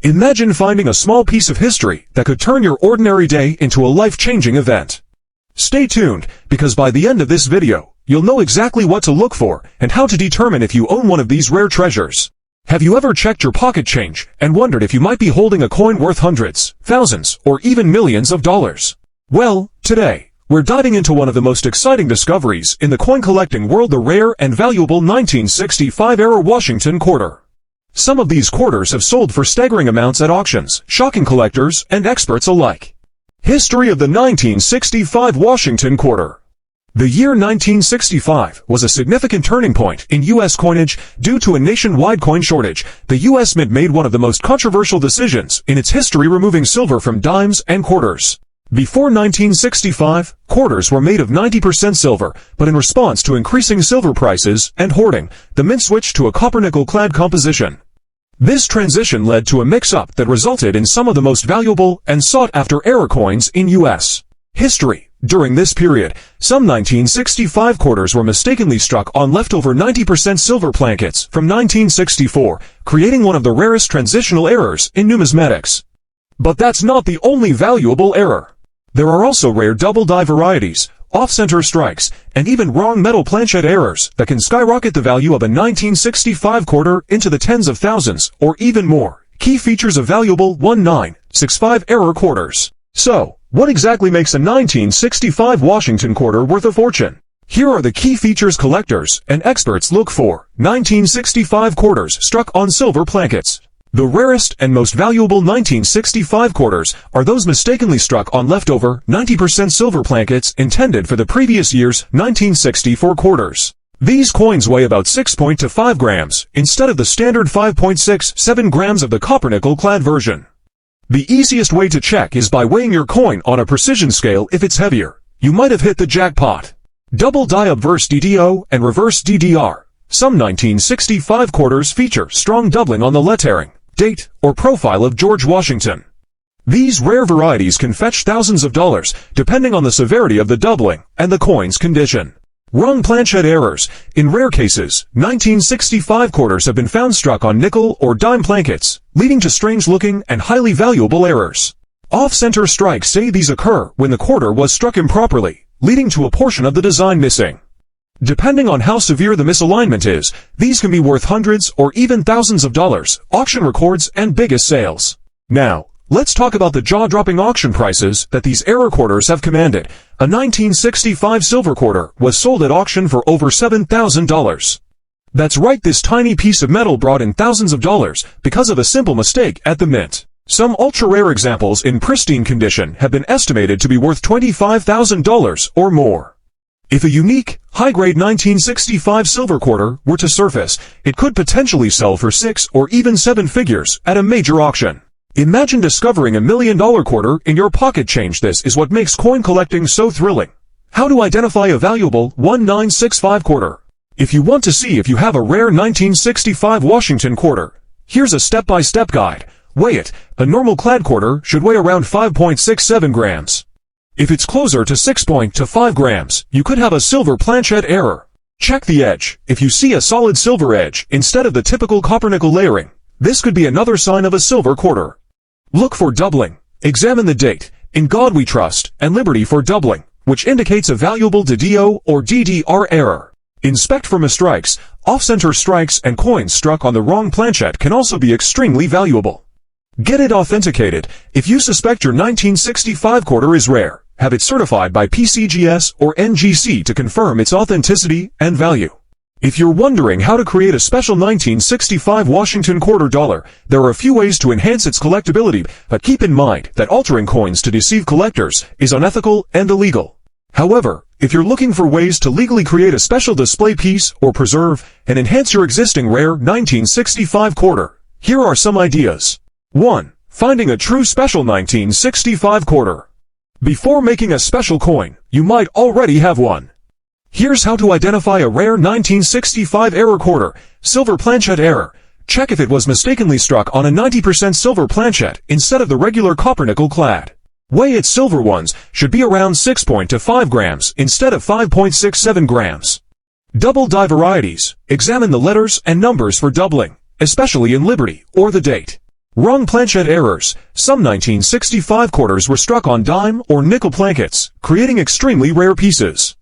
Imagine finding a small piece of history that could turn your ordinary day into a life-changing event. Stay tuned, because by the end of this video, you'll know exactly what to look for and how to determine if you own one of these rare treasures. Have you ever checked your pocket change and wondered if you might be holding a coin worth hundreds, thousands, or even millions of dollars? Well, today, we're diving into one of the most exciting discoveries in the coin collecting world, the rare and valuable 1965-era Washington quarter. Some of these quarters have sold for staggering amounts at auctions, shocking collectors and experts alike. History of the 1965 Washington quarter. The year 1965 was a significant turning point in U.S. coinage due to a nationwide coin shortage. The U.S. Mint made one of the most controversial decisions in its history, removing silver from dimes and quarters. Before 1965, quarters were made of 90% silver, but in response to increasing silver prices and hoarding, the Mint switched to a copper-nickel clad composition. This transition led to a mix-up that resulted in some of the most valuable and sought-after era coins in U.S. history. During this period, some 1965 quarters were mistakenly struck on leftover 90% silver plankets from 1964, creating one of the rarest transitional errors in numismatics. But that's not the only valuable error. There are also rare double-die varieties, off-center strikes, and even wrong metal planchet errors that can skyrocket the value of a 1965 quarter into the tens of thousands or even more. Key features of valuable 1965 error quarters. So, what exactly makes a 1965 Washington quarter worth a fortune? Here are the key features collectors and experts look for. 1965 quarters struck on silver plankets. The rarest and most valuable 1965 quarters are those mistakenly struck on leftover 90% silver plankets intended for the previous year's 1964 quarters. These coins weigh about 6.25 grams instead of the standard 5.67 grams of the copper-nickel clad version. The easiest way to check is by weighing your coin on a precision scale. If it's heavier, you might have hit the jackpot. Double die obverse DDO and reverse DDR. Some 1965 quarters feature strong doubling on the lettering, date, or profile of George Washington. These rare varieties can fetch thousands of dollars, depending on the severity of the doubling and the coin's condition. Wrong planchet errors. In rare cases, 1965 quarters have been found struck on nickel or dime plankets, leading to strange-looking and highly valuable errors. Off-center strikes. Say these occur when the quarter was struck improperly, leading to a portion of the design missing. Depending on how severe the misalignment is, these can be worth hundreds or even thousands of dollars. Auction records and biggest sales. Now, let's talk about the jaw-dropping auction prices that these error quarters have commanded. A 1965 silver quarter was sold at auction for over $7,000. That's right, this tiny piece of metal brought in thousands of dollars because of a simple mistake at the mint. Some ultra-rare examples in pristine condition have been estimated to be worth $25,000 or more. If a unique, high-grade 1965 silver quarter were to surface, it could potentially sell for 6 or even 7 figures at a major auction. Imagine discovering $1 million quarter in your pocket change. This is what makes coin collecting so thrilling. How to identify a valuable 1965 quarter? If you want to see if you have a rare 1965 Washington quarter, here's a step-by-step guide. Weigh it. A normal clad quarter should weigh around 5.67 grams. If it's closer to 6.25 grams, you could have a silver planchet error. Check the edge. If you see a solid silver edge instead of the typical copper-nickel layering, this could be another sign of a silver quarter. Look for doubling. Examine the date, "In God We Trust" and "Liberty" for doubling, which indicates a valuable DDO or DDR error. Inspect for misstrikes. Off-center strikes and coins struck on the wrong planchet can also be extremely valuable. Get it authenticated. If you suspect your 1965 quarter is rare, have it certified by PCGS or NGC to confirm its authenticity and value. If you're wondering how to create a special 1965 Washington quarter dollar, there are a few ways to enhance its collectability, but keep in mind that altering coins to deceive collectors is unethical and illegal. However, if you're looking for ways to legally create a special display piece or preserve and enhance your existing rare 1965 quarter, here are some ideas. 1. Finding a true special 1965 quarter. Before making a special coin, you might already have one. Here's how to identify a rare 1965 error quarter. Silver planchet error. Check if it was mistakenly struck on a 90% silver planchet instead of the regular copper-nickel clad. Weigh its silver ones should be around 6.25 grams instead of 5.67 grams. Double die varieties. Examine the letters and numbers for doubling, especially in Liberty or the date. Wrong planchette errors. Some 1965 quarters were struck on dime or nickel plankets, creating extremely rare pieces.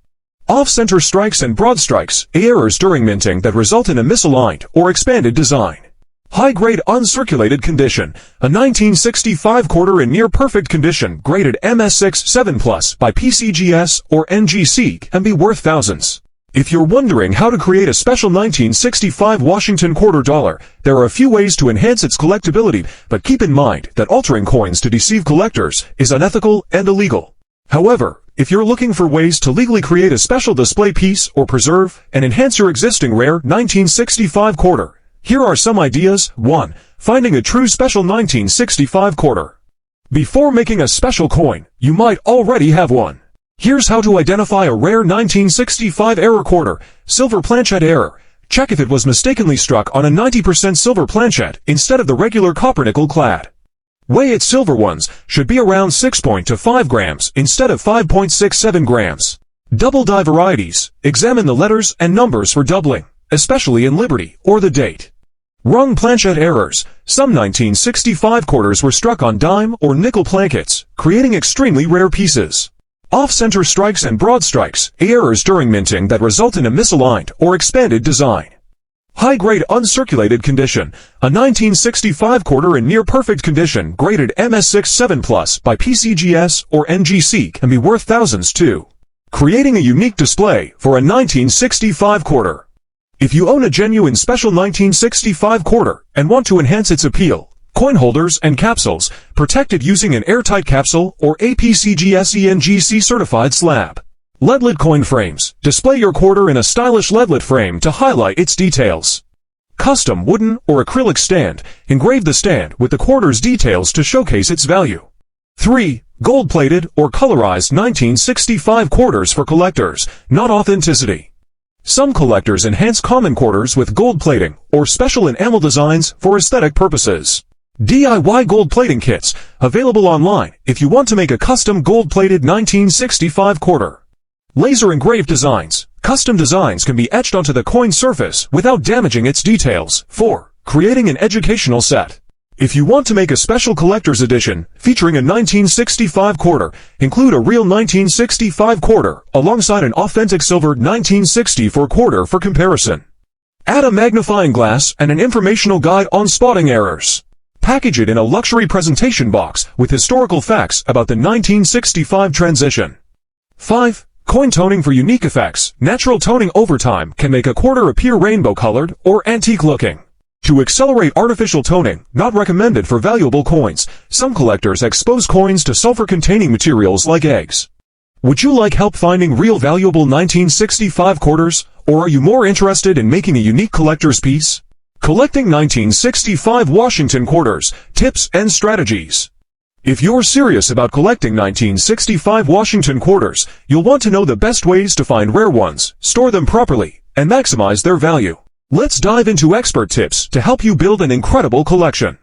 Off-center strikes and broad strikes, errors during minting that result in a misaligned or expanded design. High-grade uncirculated condition. A 1965 quarter in near-perfect condition graded MS6-7+ by PCGS or NGC can be worth thousands. If you're wondering how to create a special 1965 Washington quarter dollar, there are a few ways to enhance its collectability, but keep in mind that altering coins to deceive collectors is unethical and illegal. However, if you're looking for ways to legally create a special display piece or preserve and enhance your existing rare 1965 quarter, here are some ideas. 1. Finding a true special 1965 quarter. Before making a special coin, you might already have one. Here's how to identify a rare 1965 error quarter. Silver planchette error. Check if it was mistakenly struck on a 90% silver planchette instead of the regular copper nickel clad. Weigh its silver ones should be around 6.25 grams instead of 5.67 grams. Double die varieties. Examine the letters and numbers for doubling, especially in Liberty or the date. Wrong planchette errors. Some 1965 quarters were struck on dime or nickel plankets, creating extremely rare pieces. Off-center strikes and broad strikes, errors during minting that result in a misaligned or expanded design. High-grade uncirculated condition. A 1965 quarter in near-perfect condition graded MS6-7+ by PCGS or NGC can be worth thousands too. Creating a unique display for a 1965 quarter. If you own a genuine special 1965 quarter and want to enhance its appeal, coin holders and capsules, protect it using an airtight capsule or APCGS-ENGC certified slab. Leadlet coin frames. Display your quarter in a stylish leadlet frame to highlight its details. Custom wooden or acrylic stand. Engrave the stand with the quarter's details to showcase its value. 3. Gold-plated or colorized 1965 quarters for collectors, not authenticity. Some collectors enhance common quarters with gold plating or special enamel designs for aesthetic purposes. DIY gold plating kits, available online if you want to make a custom gold-plated 1965 quarter. Laser engraved designs. Custom designs can be etched onto the coin surface without damaging its details. 4. Creating an educational set. If you want to make a special collector's edition featuring a 1965 quarter, include a real 1965 quarter alongside an authentic silver 1964 quarter for comparison. Add a magnifying glass and an informational guide on spotting errors. Package it in a luxury presentation box with historical facts about the 1965 transition. 5. Coin toning for unique effects. Natural toning over time can make a quarter appear rainbow-colored or antique-looking. To accelerate artificial toning, not recommended for valuable coins, some collectors expose coins to sulfur-containing materials like eggs. Would you like help finding real valuable 1965 quarters, or are you more interested in making a unique collector's piece? Collecting 1965 Washington quarters, tips and strategies. If you're serious about collecting 1965 Washington quarters, you'll want to know the best ways to find rare ones, store them properly, and maximize their value. Let's dive into expert tips to help you build an incredible collection.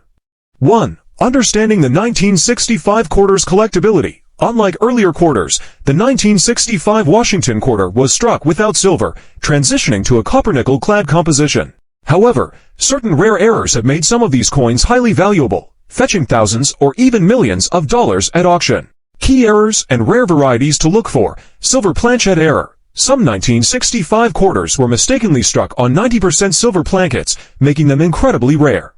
1. Understanding the 1965 quarter's collectability. Unlike earlier quarters, the 1965 Washington quarter was struck without silver, transitioning to a copper-nickel clad composition. However, certain rare errors have made some of these coins highly valuable, fetching thousands or even millions of dollars at auction. Key errors and rare varieties to look for. Silver planchette error. Some 1965 quarters were mistakenly struck on 90% silver plankets, making them incredibly rare.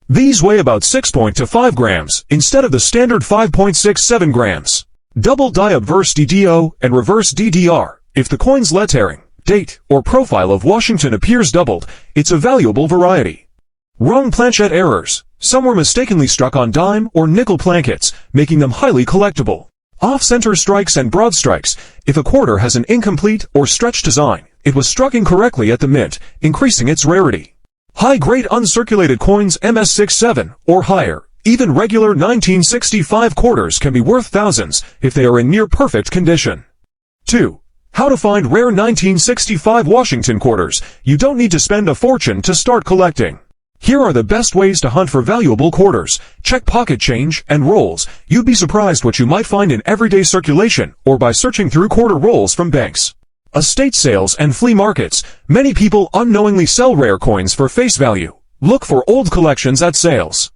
These weigh about 6.25 grams, instead of the standard 5.67 grams. Double die obverse DDO and reverse DDR. If the coin's lettering, date, or profile of Washington appears doubled, it's a valuable variety. Wrong planchette errors. Some were mistakenly struck on dime or nickel plankets, making them highly collectible. Off-center strikes and broad strikes. If a quarter has an incomplete or stretched design, it was struck incorrectly at the mint, increasing its rarity. High-grade uncirculated coins MS67 or higher. Even regular 1965 quarters can be worth thousands if they are in near-perfect condition. 2. How to find rare 1965 Washington quarters. You don't need to spend a fortune to start collecting. Here are the best ways to hunt for valuable quarters. Check pocket change and rolls. You'd be surprised what you might find in everyday circulation or by searching through quarter rolls from banks. Estate sales and flea markets. Many people unknowingly sell rare coins for face value. Look for old collections at sales.